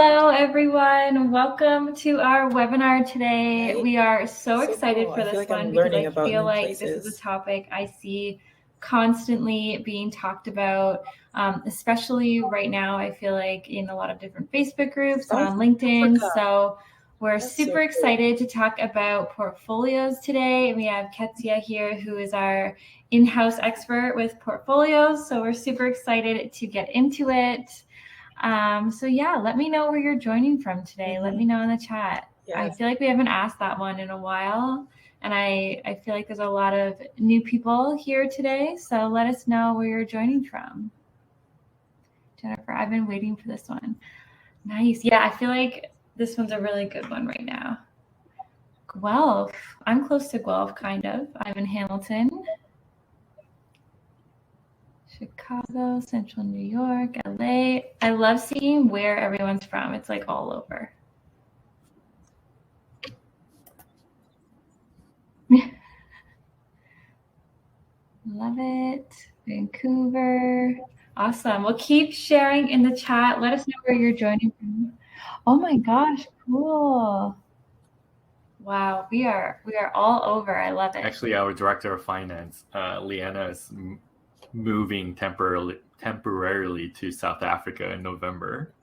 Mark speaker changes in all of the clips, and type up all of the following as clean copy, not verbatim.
Speaker 1: Hello, everyone. Welcome to our webinar today. We are so excited for this one because I feel like this is a topic I see constantly being talked about, especially right now. I feel like in a lot of different Facebook groups and on LinkedIn. So we're super excited to talk about portfolios today. We have Ketsia here, who is our in-house expert with portfolios. So we're super excited to get into it. So yeah, let me know where you're joining from today. Let me know in the chat. I feel like we haven't asked that one in a while, and I feel like there's a lot of new people here today. So let us know where you're joining from. Jennifer, I've been waiting for this one. Nice. Yeah, I feel like this one's a really good one right now. Guelph. I'm close to Guelph, kind of. I'm in Hamilton. Chicago, Central New York, LA. I love seeing where everyone's from. It's like all over. Love it. Vancouver. Awesome. Well, keep sharing in the chat. Let us know where you're joining from. Oh my gosh, cool. Wow, we are all over. I love it.
Speaker 2: Actually, our director of finance, Leanna, is moving temporarily to South Africa in November.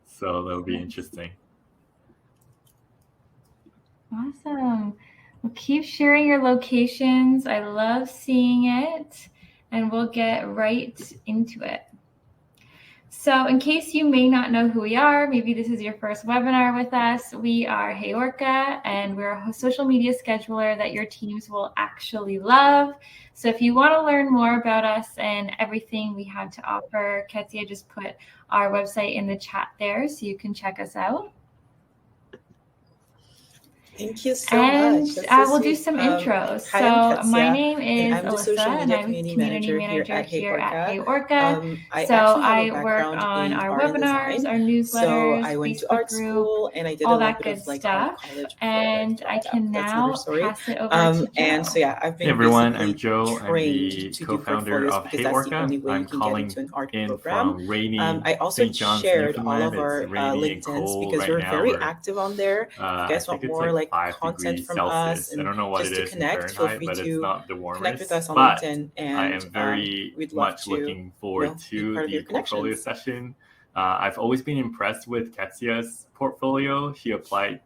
Speaker 2: So that'll be interesting.
Speaker 1: Awesome. Well, keep sharing your locations. I love seeing it, and we'll get right into it. So in case you may not know who we are, maybe this is your first webinar with us, we are HeyOrca, and we're a social media scheduler that your teams will actually love. So if you want to learn more about us and everything we have to offer, Ketsia just put our website in the chat there so you can check us out.
Speaker 3: Thank you so much.
Speaker 1: We'll do some intros. So my name is Alyssa, and I'm Community Manager here at HeyOrca. I work on our webinars, our newsletters, Facebook group, and all that good stuff. And I can now pass it over to Joe.
Speaker 3: I've been
Speaker 2: everyone, I'm Joe. I'm the co-founder of HeyOrca. I'm calling in from rainy
Speaker 3: I also
Speaker 2: St. John's,
Speaker 3: shared all of
Speaker 2: Newfoundland.
Speaker 3: our LinkedIns because we're very active on there. If you guys want more like content from us and
Speaker 2: I don't know what
Speaker 3: just
Speaker 2: it
Speaker 3: to
Speaker 2: is
Speaker 3: connect, feel free
Speaker 2: but
Speaker 3: to
Speaker 2: it's not the warmest,
Speaker 3: connect with us on
Speaker 2: but
Speaker 3: LinkedIn, and
Speaker 2: I am very
Speaker 3: we'd love
Speaker 2: much
Speaker 3: to,
Speaker 2: looking forward to the portfolio session. I've always been impressed with Ketsia's portfolio. She applied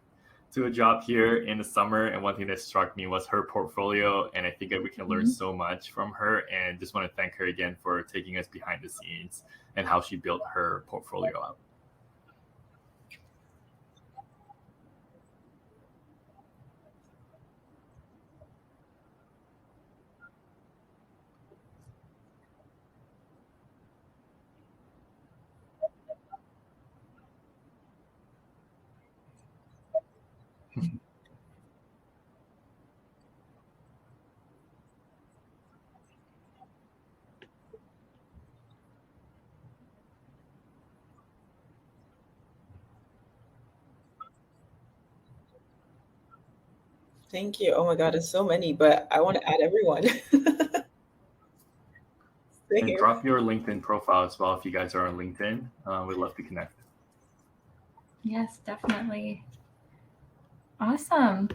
Speaker 2: to a job here in the summer, and one thing that struck me was her portfolio, and I think that we can learn so much from her, and just want to thank her again for taking us behind the scenes and how she built her portfolio up.
Speaker 3: Thank you. Oh my God, it's so many, but I want to add everyone.
Speaker 2: And drop your LinkedIn profile as well if you guys are on LinkedIn. We'd love to connect.
Speaker 1: Yes, definitely. Awesome.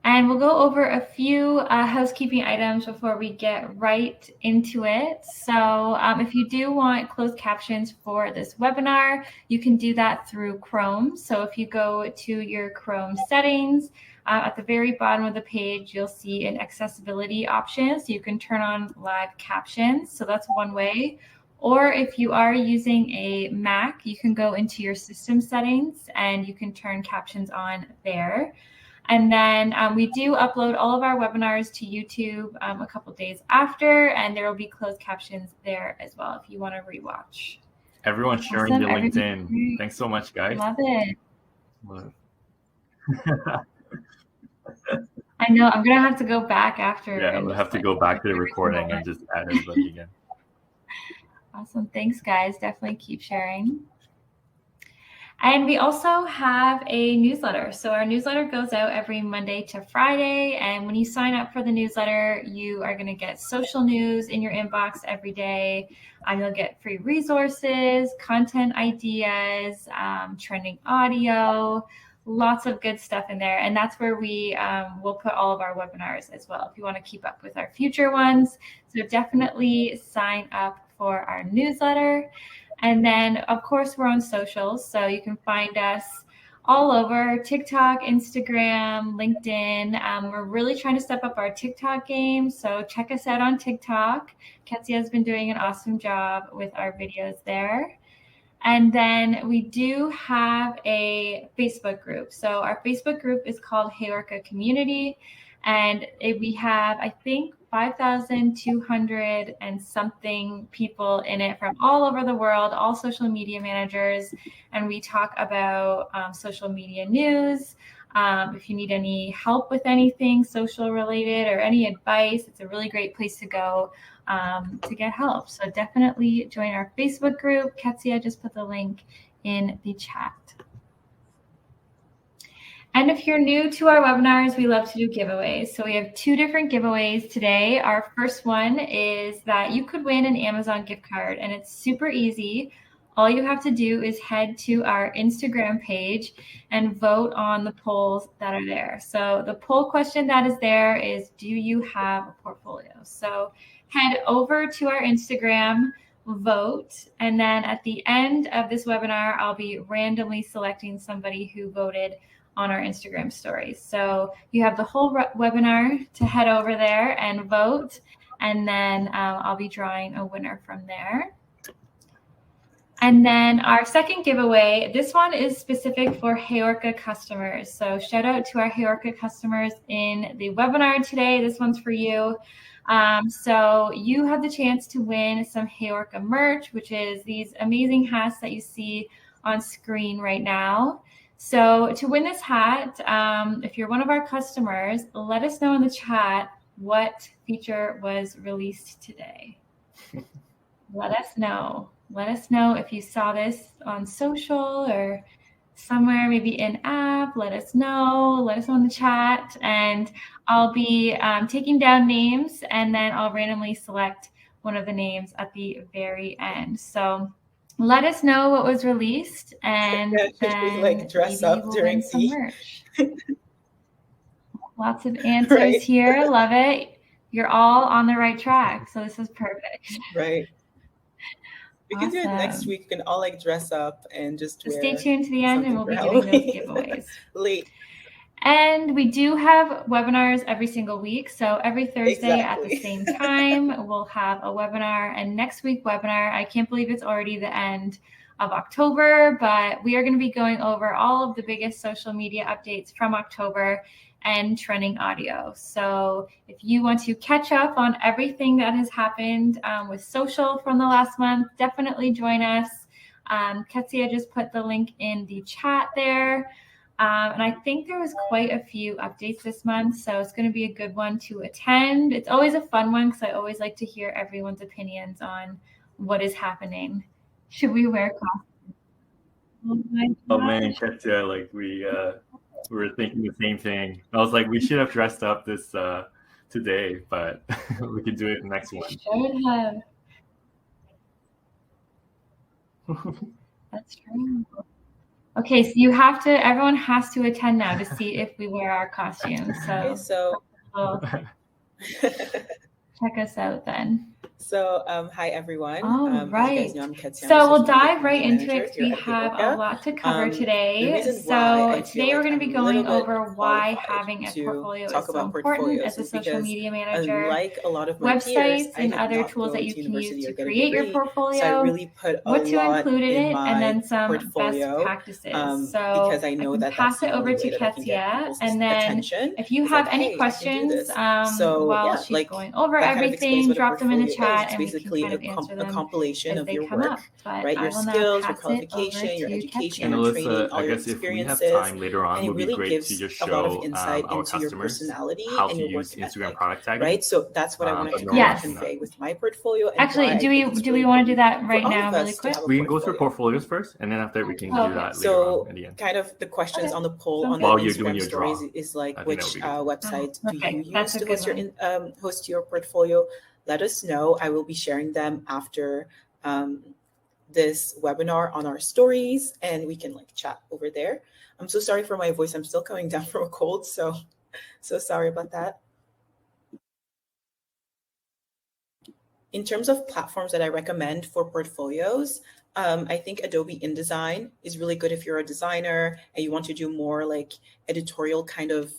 Speaker 1: And we'll go over a few housekeeping items before we get right into it. So if you do want closed captions for this webinar, you can do that through Chrome. So if you go to your Chrome settings, at the very bottom of the page, you'll see an accessibility option. So you can turn on live captions. So that's one way. Or if you are using a Mac, you can go into your system settings and you can turn captions on there. And then we do upload all of our webinars to YouTube a couple days after, and there will be closed captions there as well if you want to rewatch.
Speaker 2: Everyone sharing the LinkedIn. Thanks so much, guys.
Speaker 1: Love it. I know. I'm going to have to go back after.
Speaker 2: Yeah, we'll have to go back to the recording and just add everybody again.
Speaker 1: Awesome. Thanks, guys. Definitely keep sharing. And we also have a newsletter. So our newsletter goes out every Monday to Friday. And when you sign up for the newsletter, you are going to get social news in your inbox every day. You'll get free resources, content ideas, trending audio, lots of good stuff in there. And that's where we will put all of our webinars as well if you want to keep up with our future ones. So definitely sign up for our newsletter. And then, of course, we're on socials. So you can find us all over TikTok, Instagram, LinkedIn. We're really trying to step up our TikTok game. So check us out on TikTok. Ketsia has been doing an awesome job with our videos there. And then we do have a Facebook group. So our Facebook group is called HeyOrca Community. And we have, I think, 5,200 and something people in it from all over the world, all social media managers. And we talk about social media news. If you need any help with anything social related or any advice, it's a really great place to go to get help. So definitely join our Facebook group. Ketsia just put the link in the chat. And if you're new to our webinars, we love to do giveaways. So we have 2 different giveaways today. Our first one is that you could win an Amazon gift card, and it's super easy. All you have to do is head to our Instagram page and vote on the polls that are there. So the poll question that is there is, do you have a portfolio? So head over to our Instagram, vote, and then at the end of this webinar, I'll be randomly selecting somebody who voted on our Instagram stories. So you have the whole webinar to head over there and vote, and then I'll be drawing a winner from there. And then our second giveaway, this one is specific for HeyOrca customers. So shout out to our HeyOrca customers in the webinar today. This one's for you. So you have the chance to win some HeyOrca merch, which is these amazing hats that you see on screen right now. So to win this hat, if you're one of our customers, let us know in the chat what feature was released today. Let us know. Let us know if you saw this on social or somewhere, maybe in app. Let us know. Let us know in the chat. And I'll be taking down names, and then I'll randomly select one of the names at the very end. So let us know what was released, and then
Speaker 3: like dress
Speaker 1: maybe
Speaker 3: up
Speaker 1: we'll
Speaker 3: during
Speaker 1: win some
Speaker 3: tea.
Speaker 1: merch. Lots of answers here. Love it. You're all on the right track. So this is perfect.
Speaker 3: Right. We can do it next week. We can all like dress up and just wear.
Speaker 1: Stay tuned to the end, and we'll be giving those giveaways.
Speaker 3: Late.
Speaker 1: And we do have webinars every single week. So every Thursday at the same time, we'll have a webinar. And next week webinar, I can't believe it's already the end of October, but we are going to be going over all of the biggest social media updates from October and trending audio. So if you want to catch up on everything that has happened with social from the last month, definitely join us. Ketsia just put the link in the chat there. And I think there was quite a few updates this month, so it's going to be a good one to attend. It's always a fun one because I always like to hear everyone's opinions on what is happening. Should we wear costumes?
Speaker 2: Oh man, Ketsia, like we were thinking the same thing. I was like, we should have dressed up this today, but we could do it the next one.
Speaker 1: Should have. That's true. Okay, so everyone has to attend now to see if we wear our costumes. So check us out then.
Speaker 3: So, hi everyone.
Speaker 1: All right.
Speaker 3: You guys know I'm Ketsia.
Speaker 1: So we'll dive right into it. We have a lot to cover today. So today we're going to be going over why having a portfolio is so important as a social media manager,
Speaker 3: like a lot of
Speaker 1: websites and other tools that you can use to create your portfolio,
Speaker 3: so I really put
Speaker 1: what to include in it, and then some
Speaker 3: portfolio,
Speaker 1: best practices. So
Speaker 3: because I know that
Speaker 1: pass it over to Ketsia, and then if you have any questions while she's going over everything, drop them in the chat. chat,
Speaker 3: it's basically
Speaker 1: and we can kind of
Speaker 3: a compilation
Speaker 1: as
Speaker 3: of
Speaker 1: they
Speaker 3: your
Speaker 1: come
Speaker 3: work,
Speaker 1: up. But
Speaker 3: right?
Speaker 1: I
Speaker 3: Your
Speaker 1: will now
Speaker 3: skills, your
Speaker 1: pass it
Speaker 3: qualification,
Speaker 1: over
Speaker 3: your
Speaker 1: to
Speaker 3: education,
Speaker 1: Ketsia.
Speaker 3: your training,
Speaker 2: Alyssa,
Speaker 3: all
Speaker 2: I
Speaker 3: your
Speaker 2: guess if we have
Speaker 3: experiences.
Speaker 2: time later on,
Speaker 3: And
Speaker 2: it
Speaker 3: it
Speaker 2: would be
Speaker 3: really
Speaker 2: great to
Speaker 3: gives
Speaker 2: just
Speaker 3: a lot of
Speaker 2: show
Speaker 3: insight
Speaker 2: our
Speaker 3: into your
Speaker 2: customers
Speaker 3: personality
Speaker 2: how
Speaker 3: and
Speaker 2: to
Speaker 3: your work
Speaker 2: use Instagram
Speaker 3: ethic,
Speaker 2: product tagging.
Speaker 3: right? So that's what I wanted to
Speaker 1: Yes.
Speaker 3: convey with my portfolio. And
Speaker 1: Actually,
Speaker 3: why
Speaker 1: do
Speaker 3: I think
Speaker 1: we
Speaker 3: it's really
Speaker 1: want to do that
Speaker 3: important
Speaker 1: right
Speaker 3: for all
Speaker 1: now,
Speaker 3: of
Speaker 1: really
Speaker 3: us to
Speaker 1: quick?
Speaker 3: have a
Speaker 2: We can go through
Speaker 3: portfolio.
Speaker 2: portfolios first, and then after we can do
Speaker 1: Okay.
Speaker 2: that later
Speaker 3: So
Speaker 2: on at the end.
Speaker 3: kind of the questions
Speaker 1: Okay.
Speaker 3: on the poll
Speaker 1: Sounds
Speaker 3: on
Speaker 1: good.
Speaker 3: the
Speaker 2: While you're doing
Speaker 3: Instagram
Speaker 2: your draw.
Speaker 3: stories is like,
Speaker 2: I think
Speaker 3: which
Speaker 2: that would be good.
Speaker 3: website do
Speaker 1: Okay,
Speaker 3: you
Speaker 1: that's
Speaker 3: use
Speaker 1: a
Speaker 3: to host
Speaker 1: good
Speaker 3: your host your portfolio? Let us know. I will be sharing them after this webinar on our stories, and we can like chat over there. I'm so sorry for my voice. I'm still coming down from a cold, so sorry about that. In terms of platforms that I recommend for portfolios, I think Adobe InDesign is really good if you're a designer and you want to do more like editorial kind of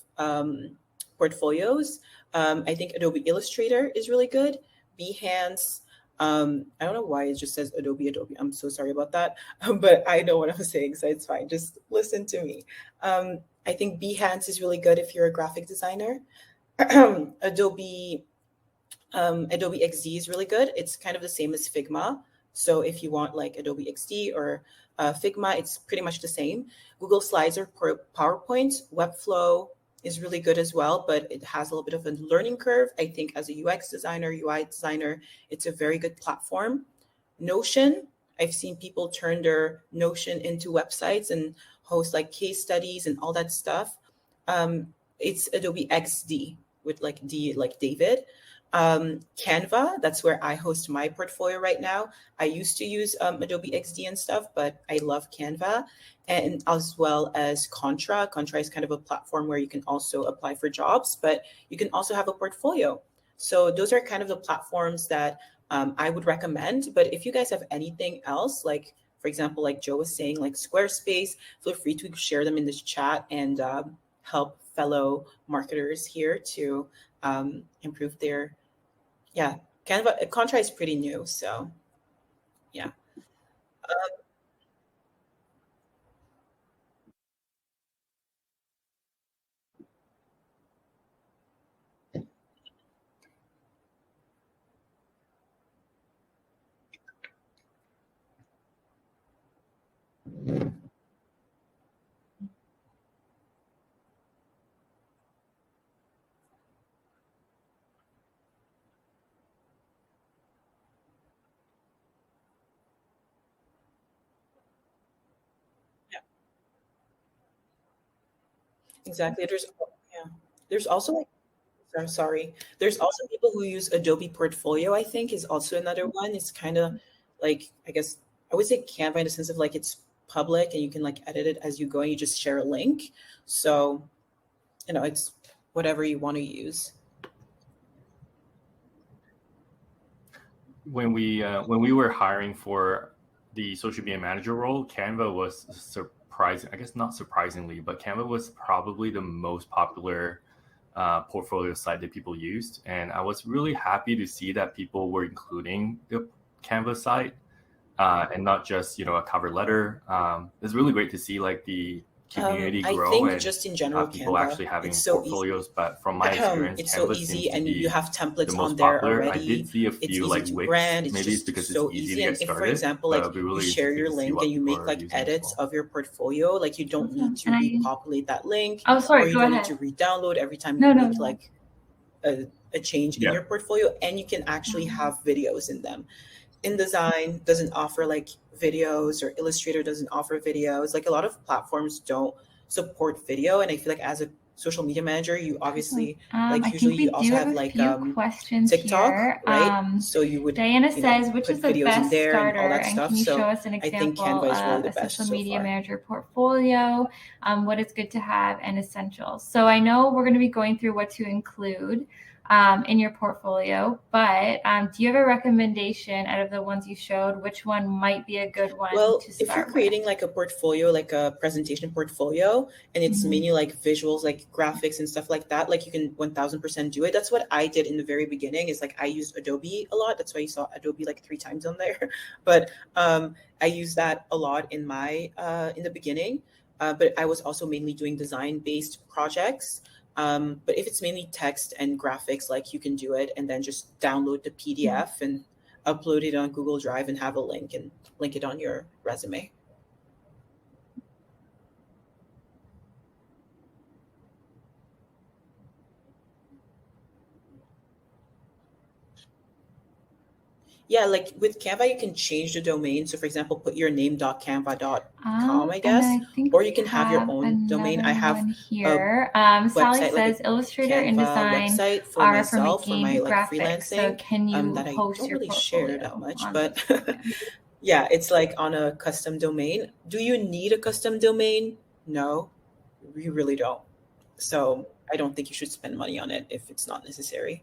Speaker 3: portfolios. I think Adobe Illustrator is really good. Behance. I don't know why it just says Adobe. I'm so sorry about that, but I know what I'm saying, so it's fine. Just listen to me. I think Behance is really good if you're a graphic designer. Adobe XD is really good. It's kind of the same as Figma. So if you want like Adobe XD or Figma, it's pretty much the same. Google Slides or PowerPoint. Webflow is really good as well, but it has a little bit of a learning curve. I think as a UX designer, UI designer, it's a very good platform. Notion, I've seen people turn their Notion into websites and host like case studies and all that stuff. It's Adobe XD with like D like David. Canva, that's where I host my portfolio right now. I used to use Adobe XD and stuff, but I love Canva, and as well as Contra. Contra is kind of a platform where you can also apply for jobs, but you can also have a portfolio. So those are kind of the platforms that I would recommend. But if you guys have anything else, like for example, like Joe was saying, like Squarespace, feel free to share them in this chat and help fellow marketers here to improve their Canva. Contra is pretty new, so yeah. Yeah, exactly. There's also like, I'm sorry. There's also people who use Adobe Portfolio, I think, is also another one. It's kind of like, I guess I would say Canva in the sense of like it's public and you can like edit it as you go and you just share a link. So, it's whatever you want to use.
Speaker 2: When we were hiring for the social media manager role, Canva was surprising. I guess not surprisingly, but Canva was probably the most popular portfolio site that people used, and I was really happy to see that people were including the Canva site and not just a cover letter. It's really great to see like the community grow.
Speaker 3: I think
Speaker 2: and
Speaker 3: just in general,
Speaker 2: people
Speaker 3: Canva,
Speaker 2: actually having
Speaker 3: it's so
Speaker 2: portfolios.
Speaker 3: easy.
Speaker 2: But from my experience,
Speaker 3: It's
Speaker 2: Canva
Speaker 3: so
Speaker 2: seems
Speaker 3: easy,
Speaker 2: to
Speaker 3: and
Speaker 2: be
Speaker 3: you have
Speaker 2: the
Speaker 3: templates
Speaker 2: most
Speaker 3: on there
Speaker 2: popular.
Speaker 3: already.
Speaker 2: I did see a
Speaker 3: It's
Speaker 2: few
Speaker 3: easy
Speaker 2: like
Speaker 3: to
Speaker 2: Wix.
Speaker 3: brand. It's
Speaker 2: Maybe it's
Speaker 3: just
Speaker 2: because
Speaker 3: so
Speaker 2: it's easy
Speaker 3: easy.
Speaker 2: to
Speaker 3: And
Speaker 2: get
Speaker 3: if, for
Speaker 2: started.
Speaker 3: example,
Speaker 2: But
Speaker 3: like
Speaker 2: it'll be really
Speaker 3: you share your
Speaker 2: interesting to see
Speaker 3: link
Speaker 2: what
Speaker 3: and you
Speaker 2: people
Speaker 3: make
Speaker 2: are
Speaker 3: like
Speaker 2: using as
Speaker 3: edits
Speaker 2: well.
Speaker 3: of your portfolio, like you don't need to
Speaker 1: And
Speaker 3: repopulate that link,
Speaker 1: oh, sorry,
Speaker 3: or you
Speaker 1: go
Speaker 3: don't
Speaker 1: ahead.
Speaker 3: need to re-download every time
Speaker 1: No,
Speaker 3: you
Speaker 1: no,
Speaker 3: make
Speaker 1: no.
Speaker 3: like a change in your portfolio, and you can actually have videos in them. InDesign doesn't offer like videos, or Illustrator doesn't offer videos. Like a lot of platforms don't support video, and I feel like as a social media manager, you obviously like
Speaker 1: I
Speaker 3: usually
Speaker 1: think we
Speaker 3: you also
Speaker 1: do
Speaker 3: have
Speaker 1: have a
Speaker 3: like
Speaker 1: few questions
Speaker 3: TikTok,
Speaker 1: here.
Speaker 3: right? So you would
Speaker 1: Diana says, which
Speaker 3: put
Speaker 1: is the
Speaker 3: videos in
Speaker 1: best
Speaker 3: there and all
Speaker 1: starter?
Speaker 3: that
Speaker 1: And
Speaker 3: stuff.
Speaker 1: can you show
Speaker 3: So
Speaker 1: us an
Speaker 3: I think
Speaker 1: example
Speaker 3: Canva is really
Speaker 1: of
Speaker 3: the
Speaker 1: a
Speaker 3: best
Speaker 1: social
Speaker 3: so
Speaker 1: media
Speaker 3: far.
Speaker 1: manager portfolio? What is good to have and essentials? So I know we're going to be going through what to include in your portfolio, but do you have a recommendation out of the ones you showed? Which one might be a good one
Speaker 3: Well,
Speaker 1: to
Speaker 3: if you're
Speaker 1: start
Speaker 3: creating
Speaker 1: with?
Speaker 3: like a portfolio, like a presentation portfolio, and it's mainly like visuals, like graphics and stuff like that, like you can 1000% do it. That's what I did in the very beginning, is like I used Adobe a lot. That's why you saw Adobe like 3 times on there. But I used that a lot in my in the beginning. But I was also mainly doing design-based projects. But if it's mainly text and graphics, like you can do it and then just download the PDF and upload it on Google Drive and have a link and link it on your resume. Yeah, like with Canva, you can change the domain. So, for example, put your name.canva.com, I guess, or you can have your own domain. I have
Speaker 1: here. Sally says Illustrator and Design
Speaker 3: website for
Speaker 1: are
Speaker 3: myself,
Speaker 1: for making
Speaker 3: my
Speaker 1: graphics.
Speaker 3: freelancing,
Speaker 1: So can you
Speaker 3: that I
Speaker 1: post
Speaker 3: don't
Speaker 1: your
Speaker 3: really share that
Speaker 1: portfolio
Speaker 3: much,
Speaker 1: on
Speaker 3: but
Speaker 1: Instagram?
Speaker 3: yeah, it's like on a custom domain. Do you need a custom domain? No, you really don't. So I don't think you should spend money on it if it's not necessary.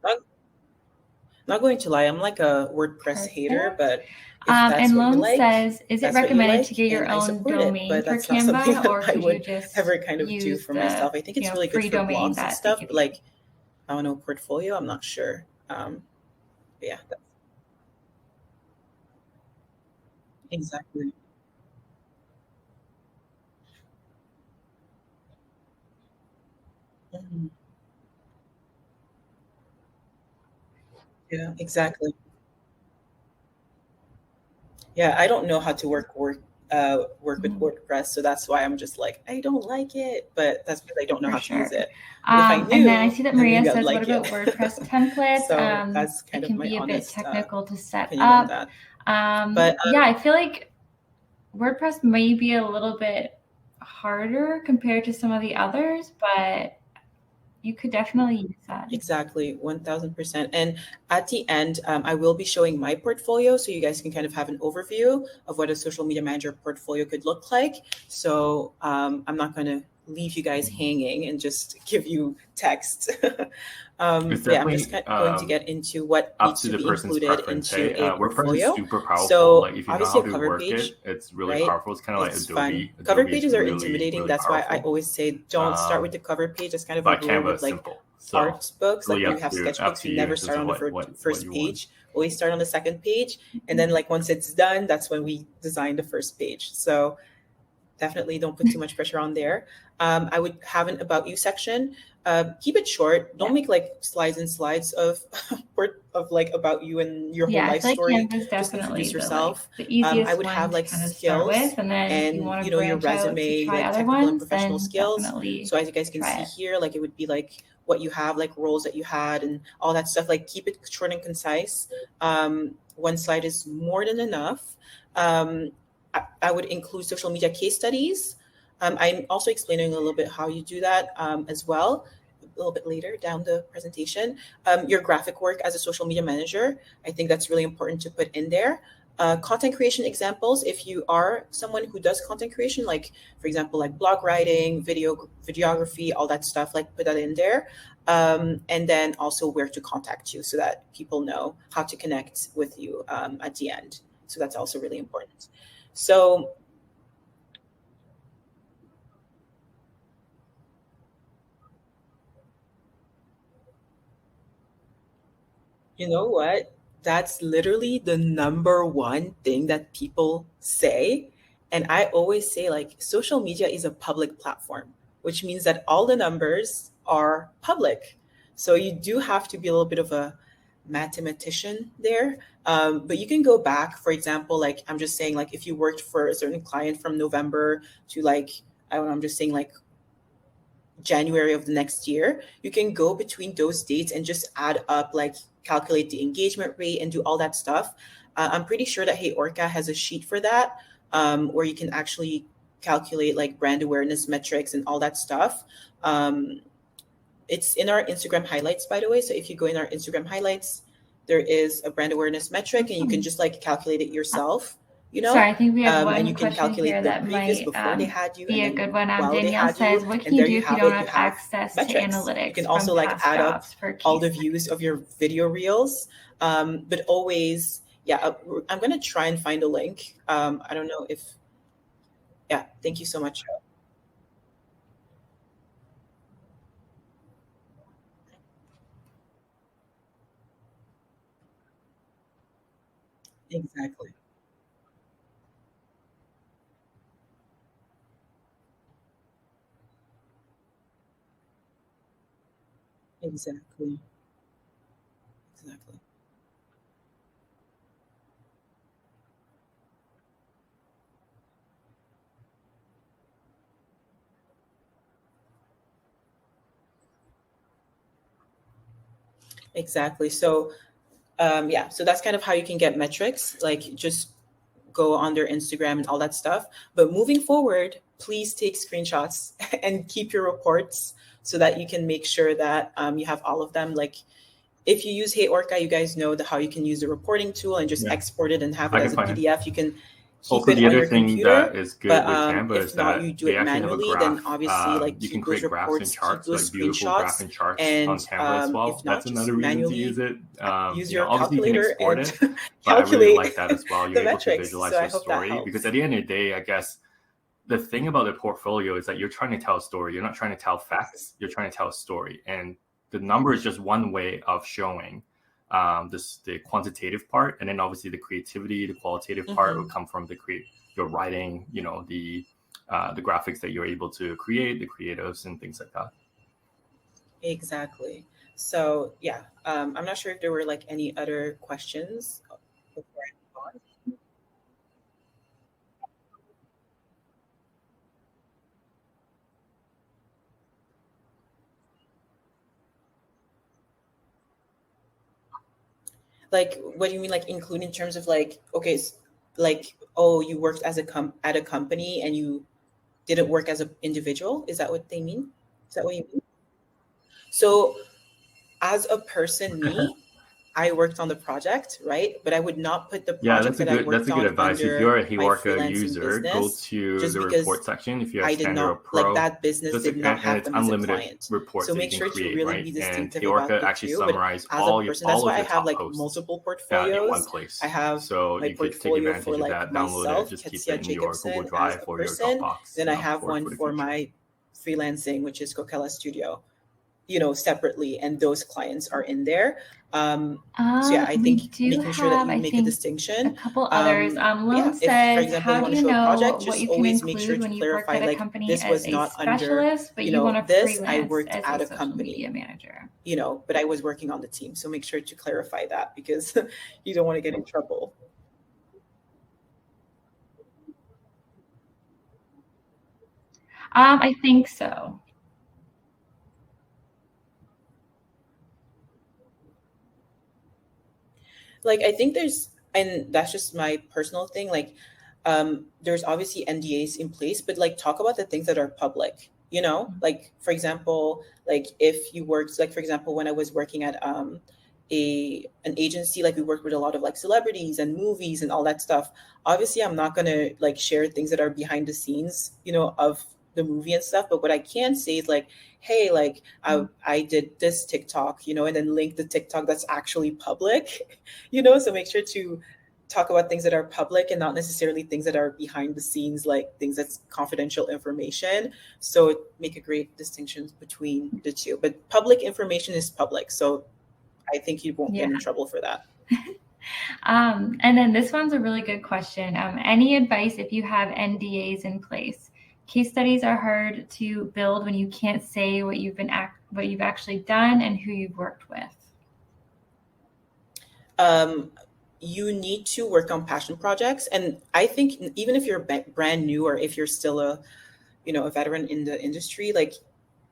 Speaker 3: Not, not going to lie, I'm like a WordPress hater, but if that's
Speaker 1: and
Speaker 3: what you
Speaker 1: Lone
Speaker 3: like,
Speaker 1: says, is it
Speaker 3: that's what you
Speaker 1: recommended
Speaker 3: like,
Speaker 1: to get your
Speaker 3: and I
Speaker 1: own
Speaker 3: support it.
Speaker 1: domain
Speaker 3: But
Speaker 1: for
Speaker 3: that's not something
Speaker 1: Canva,
Speaker 3: that
Speaker 1: or
Speaker 3: I
Speaker 1: could you
Speaker 3: would
Speaker 1: just
Speaker 3: ever kind of do
Speaker 1: use
Speaker 3: for
Speaker 1: the
Speaker 3: myself. I think it's really good
Speaker 1: free
Speaker 3: for
Speaker 1: domain
Speaker 3: blogs and
Speaker 1: that they
Speaker 3: stuff,
Speaker 1: give
Speaker 3: but
Speaker 1: you?
Speaker 3: like, I don't know, portfolio, I'm not sure. Yeah, exactly. Mhm. Yeah, exactly. Yeah, I don't know how to work with WordPress, so that's why I'm just like I don't like it. But that's because I don't know
Speaker 1: For
Speaker 3: how to use
Speaker 1: sure.
Speaker 3: it. But if I
Speaker 1: And then I
Speaker 3: knew,
Speaker 1: see that
Speaker 3: then
Speaker 1: Maria
Speaker 3: maybe I'd
Speaker 1: says, what
Speaker 3: like it.
Speaker 1: about WordPress templates?
Speaker 3: So that's
Speaker 1: It
Speaker 3: kind of
Speaker 1: can
Speaker 3: my
Speaker 1: be a bit
Speaker 3: honest
Speaker 1: technical to set
Speaker 3: opinion on
Speaker 1: up.
Speaker 3: that.
Speaker 1: Yeah, I feel like WordPress may be a little bit harder compared to some of the others, but you could definitely use that.
Speaker 3: Exactly, 1000%. And at the end, I will be showing my portfolio so you guys can kind of have an overview of what a social media manager portfolio could look like. So I'm not going to leave you guys hanging and just give you text. Yeah, I'm just going to get into what
Speaker 2: up
Speaker 3: needs
Speaker 2: to
Speaker 3: to
Speaker 2: the
Speaker 3: be
Speaker 2: person's
Speaker 3: included
Speaker 2: preference.
Speaker 3: into
Speaker 2: Hey,
Speaker 3: a
Speaker 2: WordPress is
Speaker 3: portfolio.
Speaker 2: super powerful.
Speaker 3: So
Speaker 2: Like if you know
Speaker 3: obviously
Speaker 2: how
Speaker 3: a
Speaker 2: to
Speaker 3: cover
Speaker 2: work
Speaker 3: page,
Speaker 2: it, it's really
Speaker 3: right?
Speaker 2: powerful. It's kind of like
Speaker 3: It's
Speaker 2: Adobe.
Speaker 3: fun. Cover
Speaker 2: Adobe is
Speaker 3: pages are
Speaker 2: really,
Speaker 3: intimidating.
Speaker 2: really
Speaker 3: That's why I
Speaker 2: powerful.
Speaker 3: always say don't start with the cover page. That's kind of a
Speaker 2: But
Speaker 3: rule
Speaker 2: Canva
Speaker 3: with
Speaker 2: is
Speaker 3: like
Speaker 2: simple. So
Speaker 3: art books. Like
Speaker 2: really
Speaker 3: when
Speaker 2: up
Speaker 3: you have
Speaker 2: to
Speaker 3: sketchbooks, you
Speaker 2: you
Speaker 3: never
Speaker 2: in terms
Speaker 3: start
Speaker 2: of
Speaker 3: on the
Speaker 2: what
Speaker 3: first
Speaker 2: you want.
Speaker 3: page. Always start on the second page, and then like once it's done, that's when we design the first page. So definitely don't put too much pressure on there. I would have an about you section. Keep it short. Don't make like slides and slides of of like about you and your whole life
Speaker 1: I feel
Speaker 3: story.
Speaker 1: like Canva's
Speaker 3: Just
Speaker 1: definitely
Speaker 3: introduce yourself.
Speaker 1: the easiest
Speaker 3: I would
Speaker 1: one
Speaker 3: have like
Speaker 1: to kind of start
Speaker 3: skills
Speaker 1: with, and then if you want to
Speaker 3: your
Speaker 1: branch out to
Speaker 3: resume,
Speaker 1: try
Speaker 3: like
Speaker 1: other
Speaker 3: technical and
Speaker 1: ones,
Speaker 3: professional
Speaker 1: then
Speaker 3: skills.
Speaker 1: definitely
Speaker 3: So as you guys can see here, like it would be like what you have, like roles that you had and all that stuff. Like keep it short and concise. One slide is more than enough. I would include social media case studies. I'm also explaining a little bit how you do that as well a little bit later down the presentation. Your graphic work as a social media manager, I think that's really important to put in there. Content creation examples, if you are someone who does content creation, like for example, like blog writing, videography, all that stuff, like put that in there. And then also where to contact you so that people know how to connect with you at the end. So that's also really important. So you know what? That's literally the number one thing that people say. And I always say, like, social media is a public platform, which means that all the numbers are public. So you do have to be a little bit of a mathematician there. But you can go back, for example, like, I'm just saying, like, if you worked for a certain client from November to, like, I don't know, I'm just saying, like, January of the next year, you can go between those dates and just add up, like calculate the engagement rate and do all that stuff. I'm pretty sure that HeyOrca has a sheet for that where you can actually calculate like brand awareness metrics and all that stuff. It's in our Instagram highlights, by the way. So if you go in our Instagram highlights, there is a brand awareness metric and you can just like calculate it yourself. You know,
Speaker 1: Sorry, I think we have
Speaker 3: and
Speaker 1: one
Speaker 3: you can
Speaker 1: question
Speaker 3: calculate
Speaker 1: here
Speaker 3: the
Speaker 1: that
Speaker 3: previous
Speaker 1: might
Speaker 3: before they had you
Speaker 1: be
Speaker 3: and
Speaker 1: a
Speaker 3: then
Speaker 1: good one.
Speaker 3: while they
Speaker 1: Danielle
Speaker 3: had you,
Speaker 1: says, what
Speaker 3: and
Speaker 1: can you
Speaker 3: there
Speaker 1: do
Speaker 3: you
Speaker 1: if you
Speaker 3: have it.
Speaker 1: don't
Speaker 3: You
Speaker 1: have
Speaker 3: have
Speaker 1: access to
Speaker 3: metrics.
Speaker 1: analytics
Speaker 3: You can
Speaker 1: from
Speaker 3: also like
Speaker 1: past
Speaker 3: add up
Speaker 1: jobs for
Speaker 3: all the
Speaker 1: case
Speaker 3: views of your video reels, but always, yeah. I'm gonna try and find a link. I don't know if, yeah. Thank you so much. Exactly. Exactly. Exactly. Exactly. So yeah, so that's kind of how you can get metrics, like just go on their Instagram and all that stuff. But moving forward, please take screenshots and keep your reports so that you can make sure that you have all of them. Like if you use HeyOrca, you guys know how you can use the reporting tool and just
Speaker 2: Yeah.
Speaker 3: export it and have
Speaker 2: I
Speaker 3: it
Speaker 2: can
Speaker 3: as a
Speaker 2: find it.
Speaker 3: PDF. You can keep
Speaker 2: Also,
Speaker 3: it
Speaker 2: the
Speaker 3: on
Speaker 2: other
Speaker 3: your
Speaker 2: thing
Speaker 3: computer.
Speaker 2: that is
Speaker 3: But
Speaker 2: good with Canva
Speaker 3: if
Speaker 2: is
Speaker 3: not,
Speaker 2: that
Speaker 3: you do
Speaker 2: they
Speaker 3: it
Speaker 2: actually have a
Speaker 3: manually, then
Speaker 2: graph.
Speaker 3: obviously like
Speaker 2: You can
Speaker 3: keep those
Speaker 2: create graphs and
Speaker 3: reports, keep
Speaker 2: charts,
Speaker 3: those
Speaker 2: like beautiful graphs
Speaker 3: screenshots,
Speaker 2: and charts on
Speaker 3: and
Speaker 2: Canva as well.
Speaker 3: if not,
Speaker 2: That's
Speaker 3: just
Speaker 2: another reason to use
Speaker 3: manually
Speaker 2: it.
Speaker 3: use your
Speaker 2: Obviously you can
Speaker 3: calculator
Speaker 2: export
Speaker 3: and
Speaker 2: it, but I really
Speaker 3: calculate
Speaker 2: like that as well.
Speaker 3: the
Speaker 2: You're able to
Speaker 3: metrics.
Speaker 2: visualize
Speaker 3: So I
Speaker 2: your
Speaker 3: hope that
Speaker 2: story because
Speaker 3: helps.
Speaker 2: at the end of the day, I guess the thing about a portfolio is that you're trying to tell a story. You're not trying to tell facts. You're trying to tell a story, and the number is just one way of showing the quantitative part, and then obviously the creativity, the qualitative part will come from your writing, the graphics that you're able to create, the creatives and things like that.
Speaker 3: Exactly. So yeah, I'm not sure if there were like any other questions before I move on. Like, what do you mean, like include in terms of like, okay, like, oh, you worked as at a company and you didn't work as an individual? Is that what they mean? Is that what you mean? So as a person, me, I worked on the project, right? But I would not put the
Speaker 2: Yeah,
Speaker 3: project that I
Speaker 2: that's
Speaker 3: worked
Speaker 2: a good
Speaker 3: on
Speaker 2: advice. If
Speaker 3: under
Speaker 2: you're a
Speaker 3: my
Speaker 2: HeyOrca
Speaker 3: freelancing
Speaker 2: user, go
Speaker 3: business
Speaker 2: to
Speaker 3: just
Speaker 2: the
Speaker 3: because
Speaker 2: report section. If you have
Speaker 3: I did
Speaker 2: Standard or
Speaker 3: not like
Speaker 2: Pro,
Speaker 3: that business
Speaker 2: just
Speaker 3: did not
Speaker 2: and
Speaker 3: have
Speaker 2: it's
Speaker 3: them as a
Speaker 2: unlimited
Speaker 3: client.
Speaker 2: reports
Speaker 3: So
Speaker 2: that you
Speaker 3: make
Speaker 2: can
Speaker 3: sure to
Speaker 2: create,
Speaker 3: really
Speaker 2: right?
Speaker 3: be
Speaker 2: And
Speaker 3: distinctive about
Speaker 2: HeyOrca
Speaker 3: the
Speaker 2: actually
Speaker 3: two. But
Speaker 2: summarize
Speaker 3: as a person, that's
Speaker 2: all of
Speaker 3: why I
Speaker 2: your
Speaker 3: have
Speaker 2: top
Speaker 3: like
Speaker 2: posts
Speaker 3: multiple
Speaker 2: in one
Speaker 3: portfolios. I
Speaker 2: place.
Speaker 3: have
Speaker 2: So
Speaker 3: my
Speaker 2: you could take
Speaker 3: portfolio for
Speaker 2: advantage of
Speaker 3: like
Speaker 2: that, download it,
Speaker 3: myself,
Speaker 2: just keep it
Speaker 3: Ketsia
Speaker 2: in your Google
Speaker 3: Jacobson, as
Speaker 2: Drive
Speaker 3: a
Speaker 2: or your
Speaker 3: person.
Speaker 2: Dropbox,
Speaker 3: Then I have
Speaker 2: for
Speaker 3: one
Speaker 2: the
Speaker 3: for
Speaker 2: future.
Speaker 3: my freelancing, which is Coachella Studio, separately, and those clients are in there. So yeah, I
Speaker 1: We
Speaker 3: think
Speaker 1: do
Speaker 3: making sure that
Speaker 1: have,
Speaker 3: you
Speaker 1: I
Speaker 3: make a
Speaker 1: think, a
Speaker 3: distinction.
Speaker 1: couple others.
Speaker 3: Yeah,
Speaker 1: Lone
Speaker 3: if for
Speaker 1: says,
Speaker 3: example you
Speaker 1: how do
Speaker 3: want to
Speaker 1: you
Speaker 3: show a project,
Speaker 1: know what
Speaker 3: just
Speaker 1: you can
Speaker 3: always make sure
Speaker 1: include
Speaker 3: to
Speaker 1: when you've worked
Speaker 3: clarify
Speaker 1: at a
Speaker 3: like
Speaker 1: company
Speaker 3: this
Speaker 1: as
Speaker 3: was
Speaker 1: a
Speaker 3: not under,
Speaker 1: specialist, but you want to
Speaker 3: this I
Speaker 1: freelance
Speaker 3: worked
Speaker 1: as
Speaker 3: at
Speaker 1: a
Speaker 3: a
Speaker 1: social media
Speaker 3: company,
Speaker 1: manager?
Speaker 3: but I was working on the team. So make sure to clarify that because you don't want to get in trouble.
Speaker 1: I think so.
Speaker 3: Like I think there's, and that's just my personal thing, like there's obviously NDAs in place, but like talk about the things that are public, like for example, like if you worked, like for example when I was working at an agency, like we worked with a lot of like celebrities and movies and all that stuff. Obviously I'm not going to like share things that are behind the scenes, of the movie and stuff, but what I can say is like, hey, like I did this TikTok, and then link the TikTok that's actually public. So make sure to talk about things that are public and not necessarily things that are behind the scenes, like things that's confidential information. So make a great distinction between the two, but public information is public, so I think you won't
Speaker 1: Yeah.
Speaker 3: get in trouble for that.
Speaker 1: And then this one's a really good question. Any advice if you have NDAs in place? Case studies are hard to build when you can't say what you've actually done and who you've worked with.
Speaker 3: um, you need to work on passion projects, and I think even if you're brand new or if you're still a veteran in the industry, like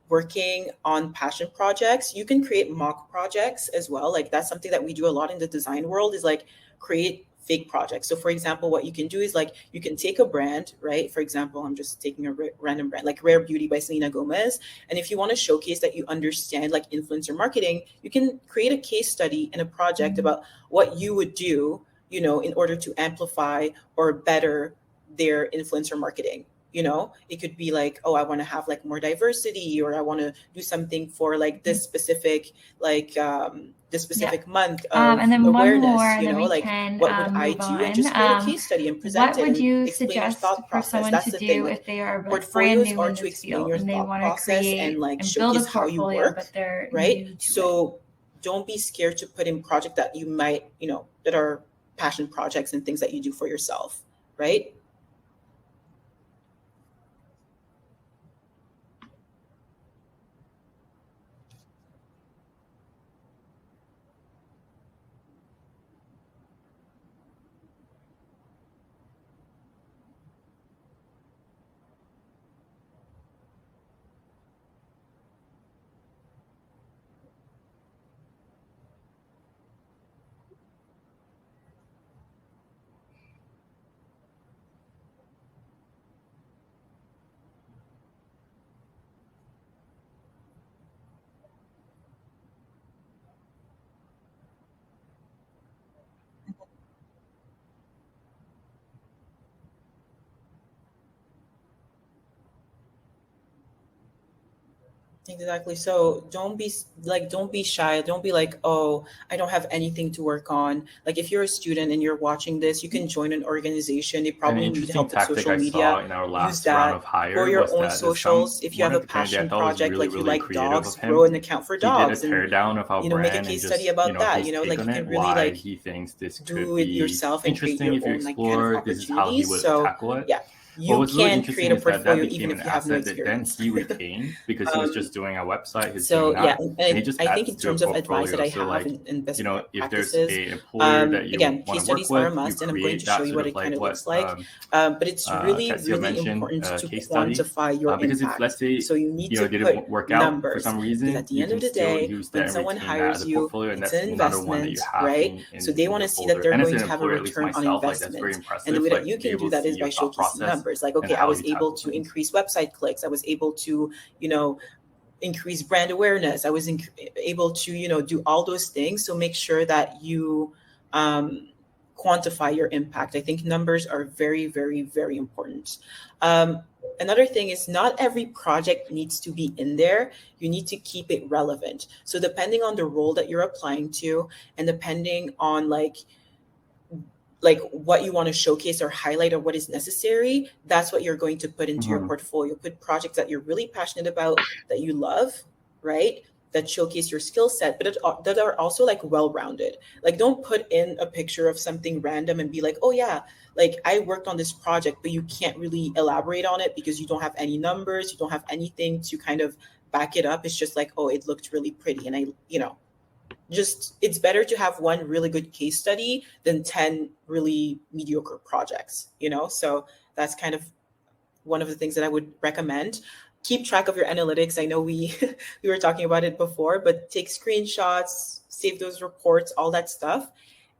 Speaker 3: working on passion projects, you can create mock projects as well. Like that's something that we do a lot in the design world, is like create fake projects. So for example, what you can do is like you can take a brand, right? For example, I'm just taking a random brand like Rare Beauty by Selena Gomez. And if you want to showcase that you understand like influencer marketing, you can create a case study and a project about what you would do, in order to amplify or better their influencer marketing. It could be like, oh, I want to have like more diversity, or I want to do something for like this specific, like this specific month of
Speaker 1: And then one
Speaker 3: awareness.
Speaker 1: more, and then we
Speaker 3: Like
Speaker 1: can
Speaker 3: what would I
Speaker 1: move
Speaker 3: do, and
Speaker 1: on.
Speaker 3: just create a case study and present
Speaker 1: What
Speaker 3: it
Speaker 1: would
Speaker 3: and
Speaker 1: you
Speaker 3: explain your
Speaker 1: suggest
Speaker 3: thought
Speaker 1: for
Speaker 3: process.
Speaker 1: someone
Speaker 3: That's
Speaker 1: to
Speaker 3: the thing.
Speaker 1: do
Speaker 3: Like
Speaker 1: if they are brand
Speaker 3: portfolios
Speaker 1: new
Speaker 3: are
Speaker 1: in
Speaker 3: to
Speaker 1: this
Speaker 3: explain
Speaker 1: field
Speaker 3: your
Speaker 1: and they
Speaker 3: thought
Speaker 1: want to
Speaker 3: process and
Speaker 1: create
Speaker 3: like
Speaker 1: and build a
Speaker 3: showcase how you
Speaker 1: portfolio,
Speaker 3: work,
Speaker 1: but they're
Speaker 3: right?
Speaker 1: new to it?
Speaker 3: So don't be scared to put in project that you might, that are passion projects and things that you do for yourself, right? Exactly. So don't be don't be shy. Don't be like, oh, I don't have anything to work on. Like if you're a student and you're watching this, you can join an organization. They
Speaker 2: An
Speaker 3: probably need
Speaker 2: interesting
Speaker 3: help with
Speaker 2: tactic
Speaker 3: social
Speaker 2: I saw
Speaker 3: media.
Speaker 2: in our
Speaker 3: Use
Speaker 2: last round of
Speaker 3: that.
Speaker 2: hire
Speaker 3: Grow your
Speaker 2: was
Speaker 3: own
Speaker 2: that
Speaker 3: socials. If you
Speaker 2: one
Speaker 3: have
Speaker 2: of
Speaker 3: a
Speaker 2: the candidates I
Speaker 3: passion
Speaker 2: thought was
Speaker 3: project,
Speaker 2: really,
Speaker 3: like you
Speaker 2: really
Speaker 3: like
Speaker 2: creative
Speaker 3: dogs,
Speaker 2: of
Speaker 3: grow
Speaker 2: him.
Speaker 3: an account for
Speaker 2: He did a
Speaker 3: dogs and
Speaker 2: teardown of our
Speaker 3: make a
Speaker 2: brand and
Speaker 3: case study
Speaker 2: just,
Speaker 3: about that.
Speaker 2: his take
Speaker 3: Like
Speaker 2: on
Speaker 3: you
Speaker 2: it,
Speaker 3: can really
Speaker 2: why
Speaker 3: like
Speaker 2: he thinks this could
Speaker 3: do it
Speaker 2: be
Speaker 3: yourself and create
Speaker 2: interesting
Speaker 3: your
Speaker 2: if you
Speaker 3: own like kind of
Speaker 2: explore. This is how he
Speaker 3: opportunities.
Speaker 2: would
Speaker 3: So
Speaker 2: tackle it.
Speaker 3: yeah,
Speaker 2: What
Speaker 3: you
Speaker 2: was really
Speaker 3: can create
Speaker 2: interesting
Speaker 3: a
Speaker 2: is that
Speaker 3: portfolio
Speaker 2: became
Speaker 3: even
Speaker 2: an
Speaker 3: if you have no
Speaker 2: asset that then
Speaker 3: experience.
Speaker 2: he retained because he was just doing a website, his
Speaker 3: So
Speaker 2: doing
Speaker 3: yeah,
Speaker 2: that, and he
Speaker 3: and
Speaker 2: just
Speaker 3: I think
Speaker 2: adds
Speaker 3: in
Speaker 2: to a
Speaker 3: terms of advice that
Speaker 2: portfolio.
Speaker 3: I
Speaker 2: So
Speaker 3: have
Speaker 2: like,
Speaker 3: in best
Speaker 2: if there's
Speaker 3: practices,
Speaker 2: a employer that you
Speaker 3: again,
Speaker 2: want
Speaker 3: case
Speaker 2: to work
Speaker 3: studies are a
Speaker 2: with, you
Speaker 3: must, and I'm going
Speaker 2: create
Speaker 3: to show
Speaker 2: that
Speaker 3: you
Speaker 2: sort
Speaker 3: what
Speaker 2: of
Speaker 3: it kind
Speaker 2: like
Speaker 3: of
Speaker 2: what
Speaker 3: looks like. But it's really,
Speaker 2: Kessia
Speaker 3: really
Speaker 2: mentioned,
Speaker 3: important to
Speaker 2: case study.
Speaker 3: quantify your
Speaker 2: Because if,
Speaker 3: impact.
Speaker 2: let's say,
Speaker 3: So you need to
Speaker 2: it didn't
Speaker 3: put
Speaker 2: work out for
Speaker 3: numbers
Speaker 2: some
Speaker 3: because
Speaker 2: reason,
Speaker 3: at the
Speaker 2: you
Speaker 3: end of
Speaker 2: can
Speaker 3: the
Speaker 2: still
Speaker 3: day,
Speaker 2: use that
Speaker 3: when
Speaker 2: and
Speaker 3: someone
Speaker 2: retain that as
Speaker 3: hires
Speaker 2: a
Speaker 3: you,
Speaker 2: portfolio, and
Speaker 3: it's
Speaker 2: that's
Speaker 3: an
Speaker 2: another one that you
Speaker 3: investment,
Speaker 2: have
Speaker 3: right? So they
Speaker 2: in
Speaker 3: want
Speaker 2: your
Speaker 3: to see that
Speaker 2: folder.
Speaker 3: they're
Speaker 2: And as
Speaker 3: going
Speaker 2: an
Speaker 3: to have a
Speaker 2: employer, at least
Speaker 3: return on
Speaker 2: myself, like that's very
Speaker 3: investment. And the
Speaker 2: impressive.
Speaker 3: way that
Speaker 2: Like
Speaker 3: you
Speaker 2: to be
Speaker 3: can do
Speaker 2: able to
Speaker 3: that
Speaker 2: see
Speaker 3: is by
Speaker 2: your thought
Speaker 3: showcasing
Speaker 2: process
Speaker 3: numbers. Like,
Speaker 2: and
Speaker 3: okay, I
Speaker 2: how
Speaker 3: was
Speaker 2: you
Speaker 3: able
Speaker 2: tackle
Speaker 3: to
Speaker 2: things.
Speaker 3: increase website clicks. I was able to, increase brand awareness. I was able to, do all those things. So make sure that you quantify your impact. I think numbers are very, very, very important. Another thing is not every project needs to be in there. You need to keep it relevant. So depending on the role that you're applying to, and depending on like what you want to showcase or highlight or what is necessary, that's what you're going to put into your portfolio. Put projects that you're really passionate about, that you love, right? That showcase your skill set, but that are also like well-rounded. Like don't put in a picture of something random and be like, oh yeah, like I worked on this project, but you can't really elaborate on it because you don't have any numbers, you don't have anything to kind of back it up. It's just like, oh, it looked really pretty. And just it's better to have one really good case study than 10 really mediocre projects, so that's kind of one of the things that I would recommend. Keep track of your analytics. I know we we were talking about it before, but take screenshots, save those reports, all that stuff,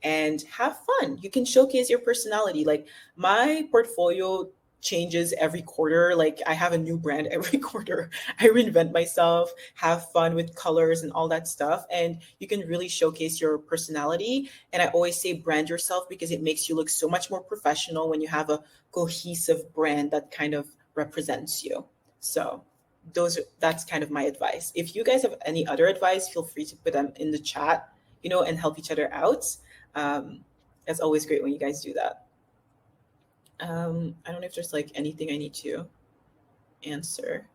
Speaker 3: and have fun. You can showcase your personality. Like my portfolio changes every quarter. Like I have a new brand every quarter. I reinvent myself, have fun with colors and all that stuff. And you can really showcase your personality. And I always say brand yourself because it makes you look so much more professional when you have a cohesive brand that kind of represents you. So that's kind of my advice. If you guys have any other advice, feel free to put them in the chat, and help each other out. It's always great when you guys do that. I don't know if there's like anything I need to answer.